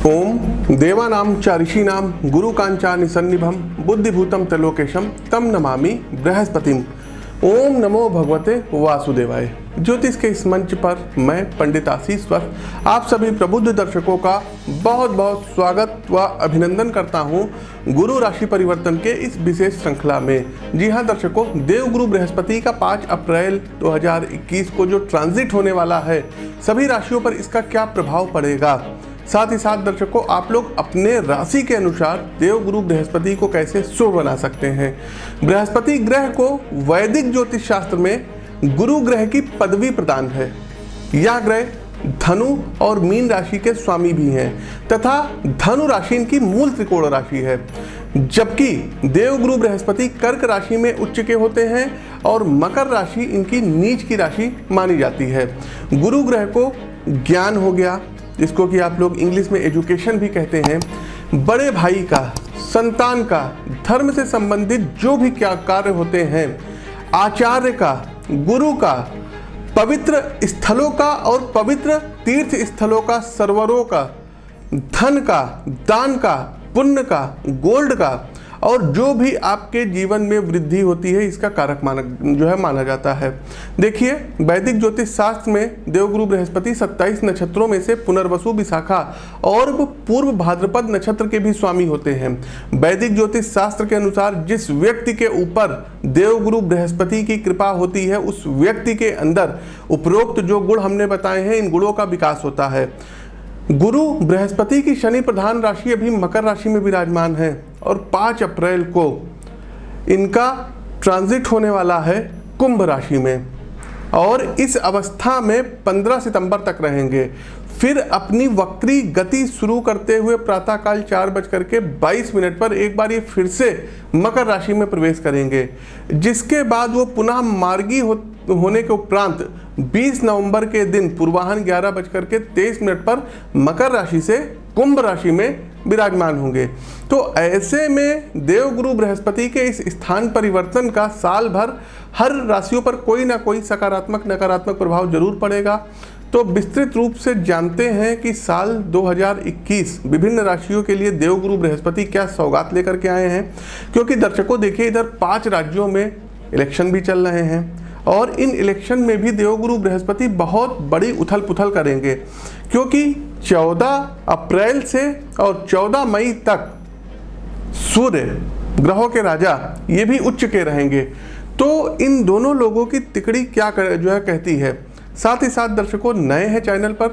ओम देवानां च ऋषीणां गुरुकांचा निसन्निभं बुद्धिभूतं त्रिलोकेशं तम नमामि बृहस्पतिम। ओम नमो भगवते वासुदेवाय। ज्योतिष के इस मंच पर मैं पंडित आशीष वत्स आप सभी प्रबुद्ध दर्शकों का बहुत बहुत स्वागत व अभिनंदन करता हूं गुरु राशि परिवर्तन के इस विशेष श्रृंखला में। जी हां दर्शकों, देवगुरु बृहस्पति का 5 अप्रैल 2021 को जो ट्रांजिट होने वाला है, सभी राशियों पर इसका क्या प्रभाव पड़ेगा, साथ ही साथ दर्शकों आप लोग अपने राशि के अनुसार देवगुरु बृहस्पति को कैसे शुभ बना सकते हैं। बृहस्पति ग्रह को वैदिक ज्योतिष शास्त्र में गुरु ग्रह की पदवी प्रदान है। यह ग्रह धनु और मीन राशि के स्वामी भी हैं तथा धनु राशि इनकी मूल त्रिकोण राशि है, जबकि देवगुरु बृहस्पति कर्क राशि में उच्च के होते हैं और मकर राशि इनकी नीच की राशि मानी जाती है। गुरु ग्रह को ज्ञान हो गया, जिसको कि आप लोग इंग्लिश में एजुकेशन भी कहते हैं, बड़े भाई का, संतान का, धर्म से संबंधित जो भी क्या कार्य होते हैं, आचार्य का, गुरु का, पवित्र स्थलों का और पवित्र तीर्थ स्थलों का, सरोवरों का, धन का, दान का, पुण्य का, गोल्ड का और जो भी आपके जीवन में वृद्धि होती है, इसका कारक माना जाता है। देखिए, वैदिक ज्योतिष शास्त्र में देवगुरु बृहस्पति 27 नक्षत्रों में से पुनर्वसु, विशाखा और पूर्व भाद्रपद नक्षत्र के भी स्वामी होते हैं। वैदिक ज्योतिष शास्त्र के अनुसार जिस व्यक्ति के ऊपर देवगुरु बृहस्पति की कृपा होती है, उस व्यक्ति के अंदर उपरोक्त जो गुण हमने बताए हैं, इन गुणों का विकास होता है। गुरु बृहस्पति की शनि प्रधान राशि अभी मकर राशि में विराजमान है और 5 अप्रैल को इनका ट्रांजिट होने वाला है कुंभ राशि में और इस अवस्था में 15 सितंबर तक रहेंगे। फिर अपनी वक्री गति शुरू करते हुए प्रातःकाल 4:22 पर एक बार ये फिर से मकर राशि में प्रवेश करेंगे, जिसके बाद वो पुनः मार्गी होने के उपरांत 20 नवंबर के दिन पूर्वाह्न 11:23 पर मकर राशि से कुंभ राशि में विराजमान होंगे। तो ऐसे में देवगुरु बृहस्पति के इस स्थान परिवर्तन का साल भर हर राशियों पर कोई ना कोई सकारात्मक नकारात्मक प्रभाव जरूर पड़ेगा। तो विस्तृत रूप से जानते हैं कि साल 2021 विभिन्न राशियों के लिए देवगुरु बृहस्पति क्या सौगात लेकर के आए हैं, क्योंकि दर्शकों देखिए, इधर 5 राज्यों में इलेक्शन भी चल रहे हैं और इन इलेक्शन में भी देवगुरु बृहस्पति बहुत बड़ी उथल पुथल करेंगे, क्योंकि 14 अप्रैल से और 14 मई तक सूर्य ग्रहों के राजा ये भी उच्च के रहेंगे। तो इन दोनों लोगों की तिकड़ी क्या कहती है। साथ ही साथ दर्शकों, नए हैं चैनल पर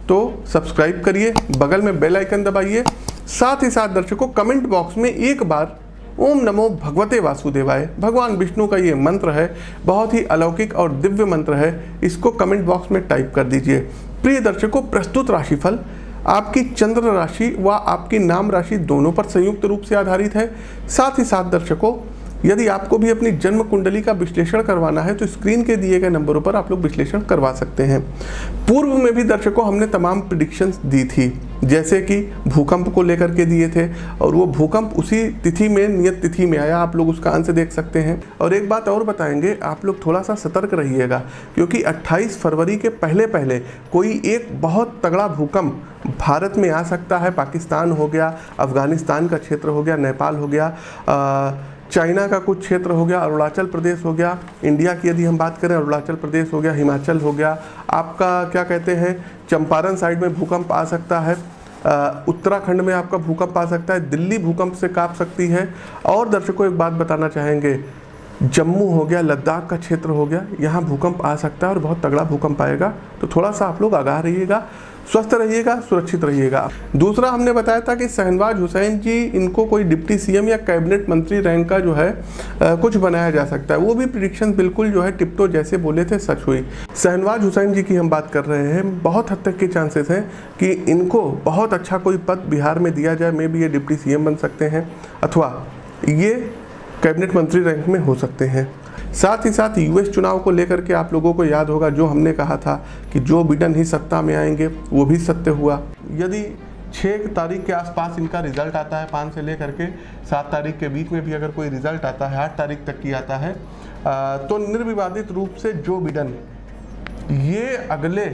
तो सब्सक्राइब करिए, बगल में बेल आइकन दबाइए। साथ ही साथ दर्शकों, कमेंट बॉक्स में एक बार ओम नमो भगवते वासुदेवाय, भगवान विष्णु का ये मंत्र है, बहुत ही अलौकिक और दिव्य मंत्र है, इसको कमेंट बॉक्स में टाइप कर दीजिए। प्रिय दर्शकों, प्रस्तुत राशिफल आपकी चंद्र राशि व आपकी नाम राशि दोनों पर संयुक्त रूप से आधारित है। साथ ही साथ दर्शकों, यदि आपको भी अपनी जन्म कुंडली का विश्लेषण करवाना है तो स्क्रीन के दिए गए नंबरों पर आप लोग विश्लेषण करवा सकते हैं। पूर्व में भी दर्शकों हमने तमाम प्रेडिक्शंस दी थी, जैसे कि भूकंप को लेकर के दिए थे और वो भूकंप उसी तिथि में, नियत तिथि में आया, आप लोग उसका आंसर देख सकते हैं। और एक बात और बताएंगे, आप लोग थोड़ा सा सतर्क रहिएगा, क्योंकि 28 फरवरी के पहले कोई एक बहुत तगड़ा भूकंप भारत में आ सकता है। पाकिस्तान हो गया, अफगानिस्तान का क्षेत्र हो गया, नेपाल हो गया, चाइना का कुछ क्षेत्र हो गया, अरुणाचल प्रदेश हो गया, इंडिया की यदि हम बात करें अरुणाचल प्रदेश हो गया, हिमाचल हो गया, आपका क्या कहते हैं चंपारण साइड में भूकंप आ सकता है, उत्तराखंड में आपका भूकंप आ सकता है, दिल्ली भूकंप से कांप सकती है। और दर्शकों एक बात बताना चाहेंगे, जम्मू हो गया, लद्दाख का क्षेत्र हो गया, यहाँ भूकंप आ सकता है और बहुत तगड़ा भूकंप आएगा। तो थोड़ा सा आप लोग आगाह रहिएगा, स्वस्थ रहिएगा, सुरक्षित रहिएगा। दूसरा हमने बताया था कि शहनवाज हुसैन जी, इनको कोई डिप्टी सीएम या कैबिनेट मंत्री रैंक का जो है कुछ बनाया जा सकता है। वो भी प्रेडिक्शन बिल्कुल जो है टिप्टो जैसे बोले थे, सच हुई। शहनवाज हुसैन जी की हम बात कर रहे हैं, बहुत हद तक के चांसेस हैं कि इनको बहुत अच्छा कोई पद बिहार में दिया जाए, में भी ये डिप्टी सीएम बन सकते हैं अथवा ये कैबिनेट मंत्री रैंक में हो सकते हैं। साथ ही साथ यूएस चुनाव को लेकर के आप लोगों को याद होगा, जो हमने कहा था कि जो बिडेन ही सत्ता में आएंगे, वो भी सत्य हुआ। यदि 6 तारीख के आसपास इनका रिजल्ट आता है, 5 से लेकर के 7 तारीख के बीच में भी अगर कोई रिजल्ट आता है, 8 तारीख तक की आता है, तो निर्विवादित रूप से जो बिडेन ये अगले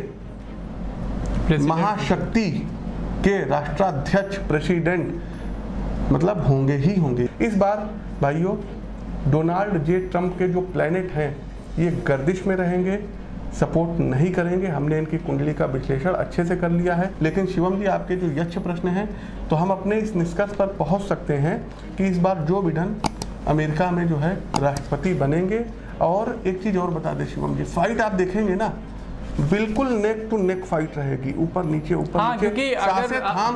महाशक्ति के राष्ट्राध्यक्ष प्रेसिडेंट मतलब होंगे ही होंगे। इस बार भाइयों डोनाल्ड जे ट्रंप के जो प्लैनेट हैं ये गर्दिश में रहेंगे, सपोर्ट नहीं करेंगे। हमने इनकी कुंडली का विश्लेषण अच्छे से कर लिया है। लेकिन शिवम जी, आपके जो यक्ष प्रश्न हैं, तो हम अपने इस निष्कर्ष पर पहुंच सकते हैं कि इस बार जो बिडेन अमेरिका में जो है राष्ट्रपति बनेंगे। और एक चीज़ और बता दें शिवम जी, फाइट आप देखेंगे ना, बिल्कुल नेक टू नेक फाइट रहेगी, ऊपर नीचे ऊपर नीचे। क्योंकि अगर हम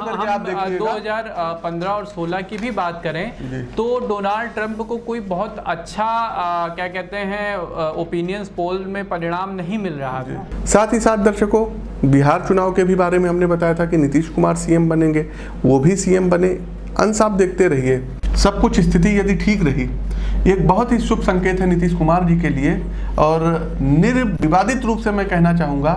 2015 और 16 की भी बात करें तो डोनाल्ड ट्रंप को कोई बहुत अच्छा क्या कहते हैं ओपिनियंस पोल में परिणाम नहीं मिल रहा था। साथ ही साथ दर्शकों, बिहार चुनाव के भी बारे में हमने बताया था कि नीतीश कुमार सीएम बनेंगे, वो भी सीएम बने। अंश आप देखते रहिए, सब कुछ स्थिति यदि ठीक रही, एक बहुत ही शुभ संकेत है नीतीश कुमार जी के लिए। और निर्विवादित रूप से मैं कहना चाहूँगा,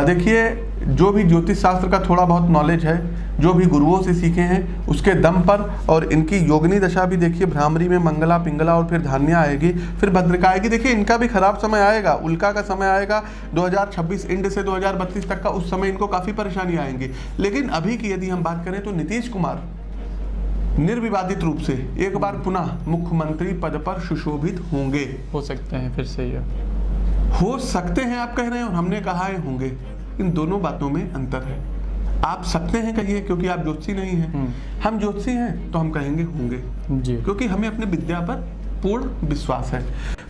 देखिए जो भी ज्योतिष शास्त्र का थोड़ा बहुत नॉलेज है, जो भी गुरुओं से सीखे हैं उसके दम पर, और इनकी योगिनी दशा भी देखिए, भ्रामरी में मंगला पिंगला और फिर धान्या आएगी, फिर भद्रिका आएगी। देखिए इनका भी खराब समय आएगा, उल्का का समय आएगा 2026 एंड से 2032 तक का, उस समय इनको काफ़ी परेशानी आएंगी। लेकिन अभी की यदि हम बात करें तो नीतीश कुमार निर्विवादित रूप से एक बार पुनः मुख्यमंत्री पद पर सुशोभित होंगे। हो सकते हैं, फिर से ये हो सकते हैं आप कह रहे हैं, और हमने कहा है होंगे। इन दोनों बातों में अंतर है। आप सकते हैं कहिए क्योंकि आप ज्योतिषी नहीं हैं, हम ज्योतिषी हैं तो हम कहेंगे होंगे जी, क्योंकि हमें अपने विद्या पर पूर्ण विश्वास है।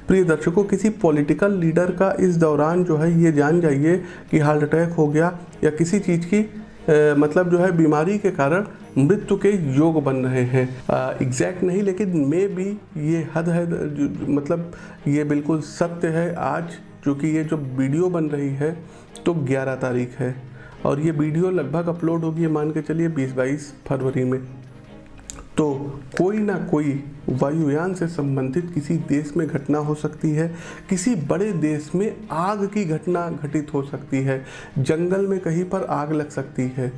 प्रिय दर्शकों, किसी पॉलिटिकल लीडर का इस दौरान जो है ये जान जाइए कि हार्ट अटैक हो गया या किसी चीज़ की मतलब जो है बीमारी के कारण मृत्यु के योग बन रहे हैं। एग्जैक्ट नहीं, लेकिन मे भी ये हद है, मतलब ये बिल्कुल सत्य है। आज चूँकि ये जो वीडियो बन रही है तो 11 तारीख है और ये वीडियो लगभग अपलोड होगी मान के चलिए 20-22 फरवरी में। तो कोई ना कोई वायुयान से संबंधित किसी देश में घटना हो सकती है, किसी बड़े देश में आग की घटना घटित हो सकती है, जंगल में कहीं पर आग लग सकती है,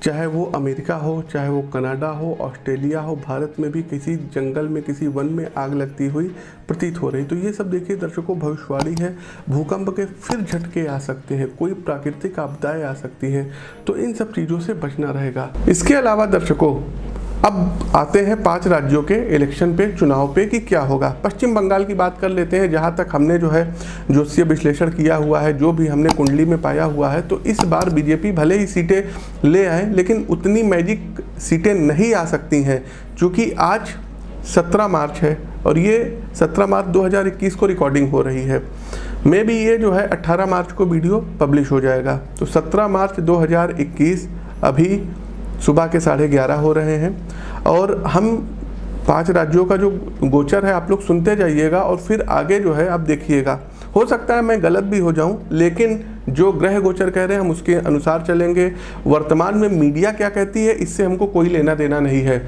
चाहे वो अमेरिका हो, चाहे वो कनाडा हो, ऑस्ट्रेलिया हो, भारत में भी किसी जंगल में किसी वन में आग लगती हुई प्रतीत हो रही। तो ये सब देखिए दर्शकों भविष्यवाणी है। भूकंप के फिर झटके आ सकते हैं, कोई प्राकृतिक आपदाएं आ सकती हैं, तो इन सब चीज़ों से बचना रहेगा। इसके अलावा दर्शकों अब आते हैं 5 राज्यों के इलेक्शन पे, चुनाव पे कि क्या होगा। पश्चिम बंगाल की बात कर लेते हैं, जहां तक हमने जो है ज्योतिषीय विश्लेषण किया हुआ है, जो भी हमने कुंडली में पाया हुआ है, तो इस बार बीजेपी भले ही सीटें ले आए लेकिन उतनी मैजिक सीटें नहीं आ सकती हैं, क्योंकि आज 17 मार्च है और ये 17 मार्च 2021 को रिकॉर्डिंग हो रही है। मे भी ये जो है 18 मार्च को वीडियो पब्लिश हो जाएगा। तो 17 मार्च 2021 अभी सुबह के 11:30 हो रहे हैं और हम 5 राज्यों का जो गोचर है आप लोग सुनते जाइएगा और फिर आगे जो है आप देखिएगा। हो सकता है मैं गलत भी हो जाऊं, लेकिन जो ग्रह गोचर कह रहे हैं हम उसके अनुसार चलेंगे। वर्तमान में मीडिया क्या कहती है इससे हमको कोई लेना देना नहीं है।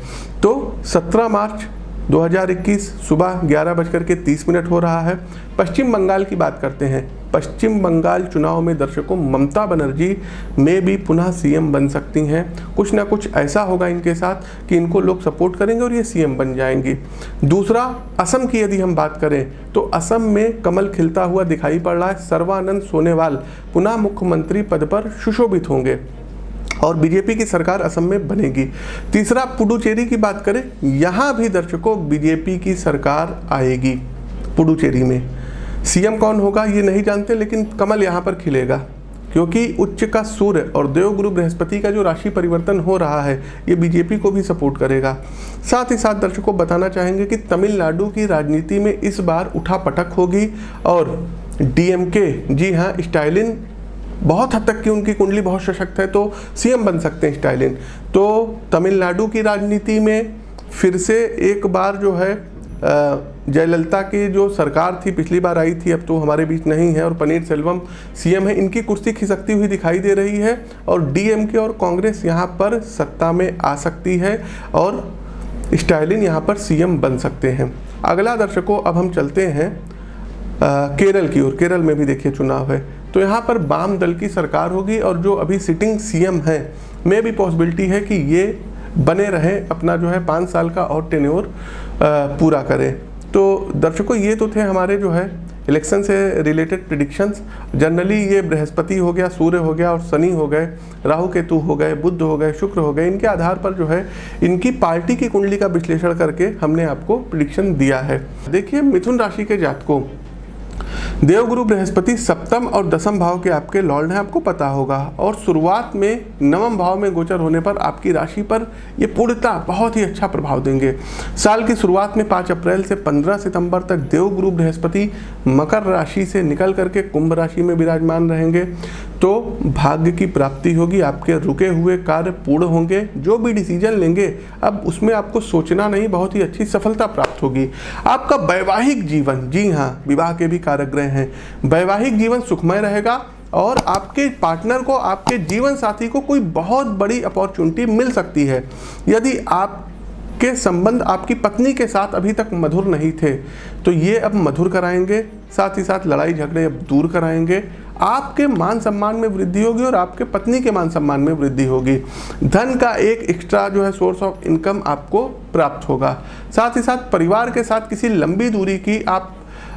तो 17 मार्च 2021 सुबह 11:30 हो रहा है। पश्चिम बंगाल की बात करते हैं। पश्चिम बंगाल चुनाव में दर्शकों ममता बनर्जी में भी पुनः सीएम बन सकती हैं। कुछ ना कुछ ऐसा होगा इनके साथ कि इनको लोग सपोर्ट करेंगे और ये सीएम बन जाएंगी। दूसरा, असम की यदि हम बात करें तो असम में कमल खिलता हुआ दिखाई पड़ रहा है। सर्बानंद सोनोवाल पुनः मुख्यमंत्री पद पर सुशोभित होंगे और बीजेपी की सरकार असम में बनेगी। तीसरा, पुडुचेरी की बात करें, यहाँ भी दर्शकों बीजेपी की सरकार आएगी। पुडुचेरी में सीएम कौन होगा ये नहीं जानते, लेकिन कमल यहाँ पर खिलेगा क्योंकि उच्च का सूर्य और देवगुरु बृहस्पति का जो राशि परिवर्तन हो रहा है ये बीजेपी को भी सपोर्ट करेगा। साथ ही साथ दर्शकों बताना चाहेंगे कि तमिलनाडु की राजनीति में इस बार उठापटक होगी और डीएमके, जी हाँ स्टालिन, बहुत हद तक की उनकी कुंडली बहुत सशक्त है तो सीएम बन सकते हैं स्टालिन। तो तमिलनाडु की राजनीति में फिर से एक बार जो है जयललिता की जो सरकार थी, पिछली बार आई थी, अब तो हमारे बीच नहीं है, और पनीर सेल्वम सीएम है, इनकी कुर्सी खिसकती हुई दिखाई दे रही है और डीएमके और कांग्रेस यहाँ पर सत्ता में आ सकती है और स्टालिन यहाँ पर सीएम बन सकते हैं। अगला दर्शकों अब हम चलते हैं केरल की ओर। केरल में भी देखिए चुनाव है तो यहाँ पर वाम दल की सरकार होगी और जो अभी सिटिंग सीएम है में भी पॉसिबिलिटी है कि ये बने रहें, अपना जो है 5 साल का और टेन्योर पूरा करें। तो दर्शकों ये तो थे हमारे जो है इलेक्शन से रिलेटेड प्रिडिक्शंस, जनरली ये बृहस्पति हो गया, सूर्य हो गया और शनि हो गए, राहु केतु हो गए, बुध हो गए, शुक्र हो गए, इनके आधार पर जो है इनकी पार्टी की कुंडली का विश्लेषण करके हमने आपको प्रिडिक्शन दिया है। देखिए मिथुन राशि के जातकों, देवगुरु बृहस्पति सप्तम और दसम भाव के आपके लॉर्ड हैं, आपको पता होगा, और शुरुआत में नवम भाव में गोचर होने पर आपकी राशि पर ये पूर्णतः बहुत ही अच्छा प्रभाव देंगे। साल की शुरुआत में 5 अप्रैल से 15 सितंबर तक देवगुरु बृहस्पति मकर राशि से निकल करके कुंभ राशि में विराजमान रहेंगे, तो भाग्य की प्राप्ति होगी, आपके रुके हुए कार्य पूर्ण होंगे, जो भी डिसीजन लेंगे अब उसमें आपको सोचना नहीं, बहुत ही अच्छी सफलता प्राप्त होगी। आपका वैवाहिक जीवन, जी हाँ, विवाह के भी कारक ग्रह हैं, वैवाहिक जीवन सुखमय रहेगा और आपके पार्टनर को, आपके जीवन साथी को कोई बहुत बड़ी अपॉर्चुनिटी मिल सकती है। यदि आपके संबंध आपकी पत्नी के साथ अभी तक मधुर नहीं थे तो ये अब मधुर कराएंगे, साथ ही साथ लड़ाई झगड़े अब दूर कराएंगे, आपके मान सम्मान में वृद्धि होगी और आपके पत्नी के मान सम्मान में वृद्धि होगी। धन का एक एक्स्ट्रा जो है सोर्स ऑफ इनकम आपको प्राप्त होगा। साथ ही साथ परिवार के साथ किसी लंबी दूरी की आप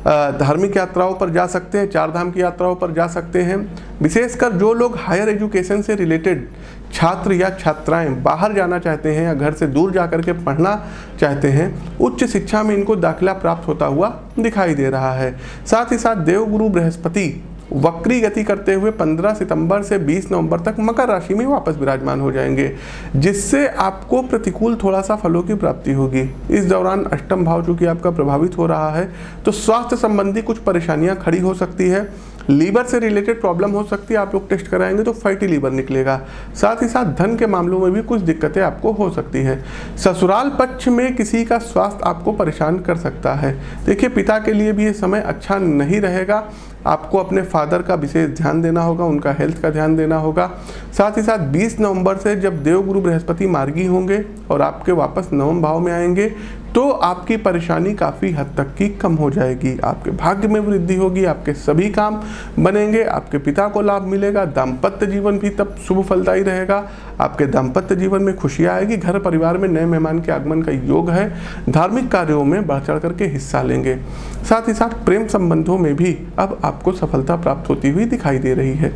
धार्मिक यात्राओं पर जा सकते हैं, 4 धाम की यात्राओं पर जा सकते हैं। विशेषकर जो लोग हायर एजुकेशन से रिलेटेड छात्र या छात्राएं बाहर जाना चाहते हैं या घर से दूर जा कर के पढ़ना चाहते हैं, उच्च शिक्षा में इनको दाखिला प्राप्त होता हुआ दिखाई दे रहा है। साथ ही साथ देवगुरु बृहस्पति वक्री गति करते हुए 15 सितंबर से 20 नवंबर तक मकर राशि में वापस विराजमान हो जाएंगे, जिससे आपको प्रतिकूल थोड़ा सा फलों की प्राप्ति होगी। इस दौरान अष्टम भाव चूंकि आपका प्रभावित हो रहा है तो स्वास्थ्य संबंधी कुछ परेशानियां खड़ी हो सकती है, लीवर से रिलेटेड प्रॉब्लम हो सकती है, आप लोग टेस्ट कराएंगे तो फैटी लीवर निकलेगा। साथ ही साथ धन के मामलों में भी कुछ दिक्कतें आपको हो सकती है। ससुराल पक्ष में किसी का स्वास्थ्य आपको परेशान कर सकता है। देखिए पिता के लिए भी ये समय अच्छा नहीं रहेगा, आपको अपने फादर का विशेष ध्यान देना होगा, उनका हेल्थ का ध्यान देना होगा। साथ ही साथ 20 नवंबर से जब देवगुरु बृहस्पति मार्गी होंगे और आपके वापस नवम भाव में आएंगे तो आपकी परेशानी काफ़ी हद तक की कम हो जाएगी, आपके भाग्य में वृद्धि होगी, आपके सभी काम बनेंगे, आपके पिता को लाभ मिलेगा, दाम्पत्य जीवन भी तब शुभ फलदायी रहेगा, आपके दाम्पत्य जीवन में खुशियाँ आएगी, घर परिवार में नए मेहमान के आगमन का योग है, धार्मिक कार्यों में बढ़ चढ़ करके हिस्सा लेंगे। साथ ही साथ प्रेम संबंधों में भी अब आपको सफलता प्राप्त होती हुई दिखाई दे रही है।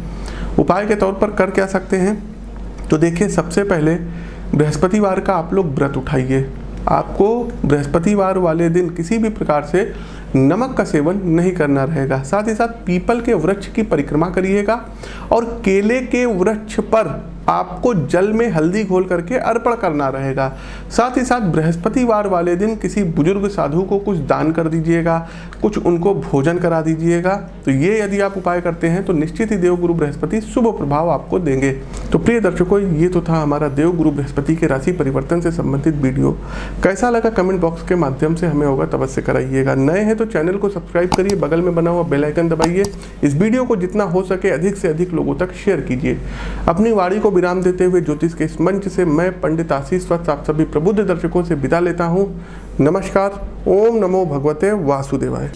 उपाय के तौर पर कर क्या सकते हैं, तो देखिए सबसे पहले बृहस्पतिवार का आप लोग व्रत उठाइए। आपको बृहस्पतिवार वाले दिन किसी भी प्रकार से नमक का सेवन नहीं करना रहेगा। साथ ही साथ पीपल के वृक्ष की परिक्रमा करिएगा और केले के वृक्ष पर आपको जल में हल्दी घोल करके अर्पण करना रहेगा। साथ ही साथ बृहस्पतिवार वाले दिन किसी बुजुर्ग साधु को कुछ दान कर दीजिएगा, कुछ उनको भोजन करा दीजिएगा। तो ये यदि आप उपाय करते हैं तो निश्चित ही देवगुरु बृहस्पति शुभ प्रभाव आपको देंगे। तो प्रिय दर्शकों, ये तो था हमारा देवगुरु बृहस्पति के राशि परिवर्तन से संबंधित वीडियो। कैसा लगा कमेंट बॉक्स के माध्यम से हमें होगा अवश्य कराइएगा। नए हैं तो चैनल को सब्सक्राइब करिए, बगल में बना हुआ बेल आइकन दबाइए। इस वीडियो को जितना हो सके अधिक से अधिक लोगों तक शेयर कीजिए। अपनी वाणी को विराम देते हुए ज्योतिष के इस मंच से मैं पंडित आशीष वत्स आप सभी प्रबुद्ध दर्शकों से विदा लेता हूँ। नमस्कार। ओम नमो भगवते वासुदेवाय।